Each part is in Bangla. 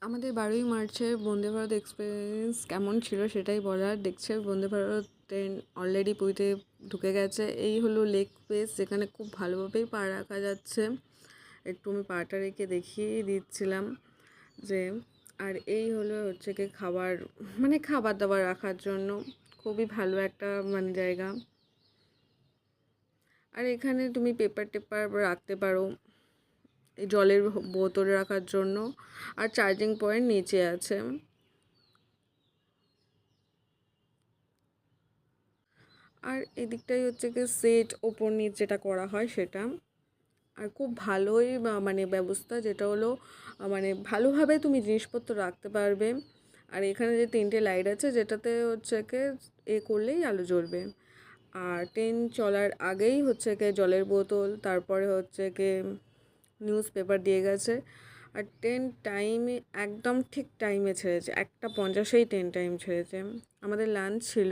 আমাদের 12ই মার্চের বন্দে ভারত এক্সপেরিয়েন্স কেমন ছিল সেটাই বলার। দেখছে বন্দে ভারত ট্রেন অলরেডি পুরীতে ঢুকে গেছে। এই হলো লেগ পেস, যেখানে খুব ভালোভাবেই পা রাখা যাচ্ছে। একটু আমি পাটা রেখে দেখিয়ে দিচ্ছিলাম যে, আর এই হলো হচ্ছে কি খাবার, মানে খাবার দাবার রাখার জন্য খুবই ভালো একটা জায়গা। আর এখানে তুমি পেপার টেপার রাখতে পারো, এই জলের বোতল রাখার জন্য। আর চার্জিং পয়েন্ট নিচে আছে। আর এদিকটাই হচ্ছে কি সেট ওপর নিচ যেটা করা হয় সেটা। আর খুব ভালোই ব্যবস্থা, যেটা হলো ভালোভাবে তুমি জিনিসপত্র রাখতে পারবে। আর এখানে যে 3টে লাইট আছে, যেটাতে হচ্ছে কি করলেই আলো জ্বলবে। আর ট্রেন চলার আগেই হচ্ছে কি জলের বোতল, তারপরে হচ্ছে কি নিউজ পেপার দিয়ে গেছে। আর ট্রেন টাইমে একদম ঠিক টাইমে ছেড়েছে, 1:50-এই ট্রেন টাইম ছেড়েছে। আমাদের লাঞ্চ ছিল,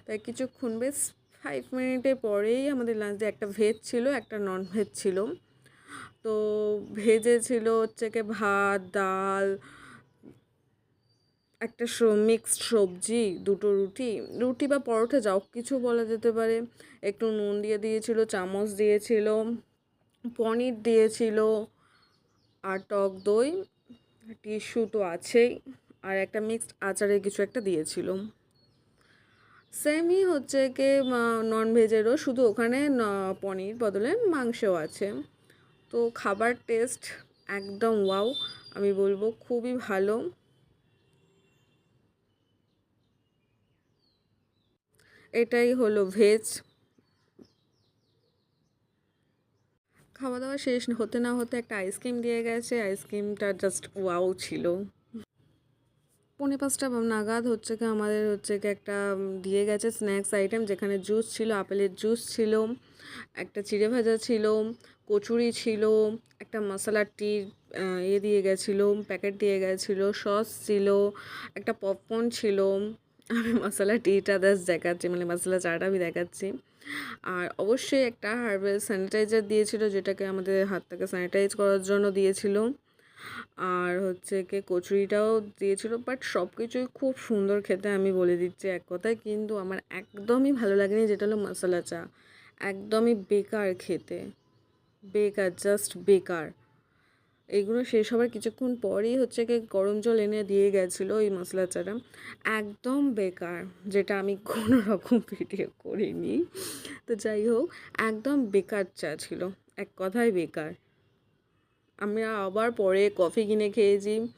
তাই কিছুক্ষণ বেশ 5 মিনিটের পরেই আমাদের লাঞ্চ দিয়ে একটা ভেজ ছিল, একটা নন ভেজ ছিল। তো ভেজে ছিল হচ্ছে কি ভাত, ডাল, একটা মিক্সড সবজি, 2টো রুটি, রুটি বা পরোটা যাও কিছু বলা যেতে পারে। একটু নুন দিয়ে দিয়েছিল, চামচ দিয়েছিল, পনির দিয়েছিল, আর টক দই, টিস্যু তো আছেই, আর একটা মিক্সড আচারের কিছু একটা দিয়েছিল। সেমই হচ্ছে কি নন ভেজেরও, শুধু ওখানে পনির বদলে মাংসও আছে। তো খাবার টেস্ট একদম ওয়াও, আমি বলবো খুবই ভালো। এটাই হলো ভেজ। খাওয়া দাওয়া শেষ হতে না হতে একটা আইসক্রিম দিয়ে গেছে, আইসক্রিমটা জাস্ট ওয়াও ছিল। 4:45 নাগাদ হচ্ছে কি আমাদের হচ্ছে কি একটা দিয়ে গেছে স্ন্যাক্স আইটেম, যেখানে জুস ছিল, আপেলের জুস ছিল, একটা চিড়ে ভাজা ছিল, কচুরি ছিল, একটা মশলা টি দিয়ে গেছিলো, প্যাকেট দিয়ে গেছিলো, সস ছিল, একটা পপকর্ন ছিল। আমি মশলা টিটা জাস্ট দেখাচ্ছি, মশলা চাটা আমি দেখাচ্ছি। আর অবশ্যই একটা হার্বাল স্যানিটাইজার দিয়েছিল, যেটাকে আমাদের হাতটাকে স্যানিটাইজ করার জন্য দিয়েছিল। আর হচ্ছে কি কচুরিটাও দিয়েছিল, বাট সব কিছুই খুব সুন্দর খেতে, আমি বলে দিচ্ছি এক কথায়। কিন্তু আমার একদমই ভালো লাগেনি, যেটা হলো মশলা চা। একদমই বেকার খেতে, বেকার, জাস্ট বেকার। এইগুলো শেষ হবার কিছুক্ষণ পরেই হচ্ছে কি গরম জল এনে দিয়ে গেছিলো এই মশলা চাটা। একদম বেকার, যেটা আমি কোনো রকম ভিডিও করিনি। তো যাই হোক, একদম বেকার চা ছিল, এক কথায় বেকার। আমরা আবার পরে কফি কিনে খেয়েছি।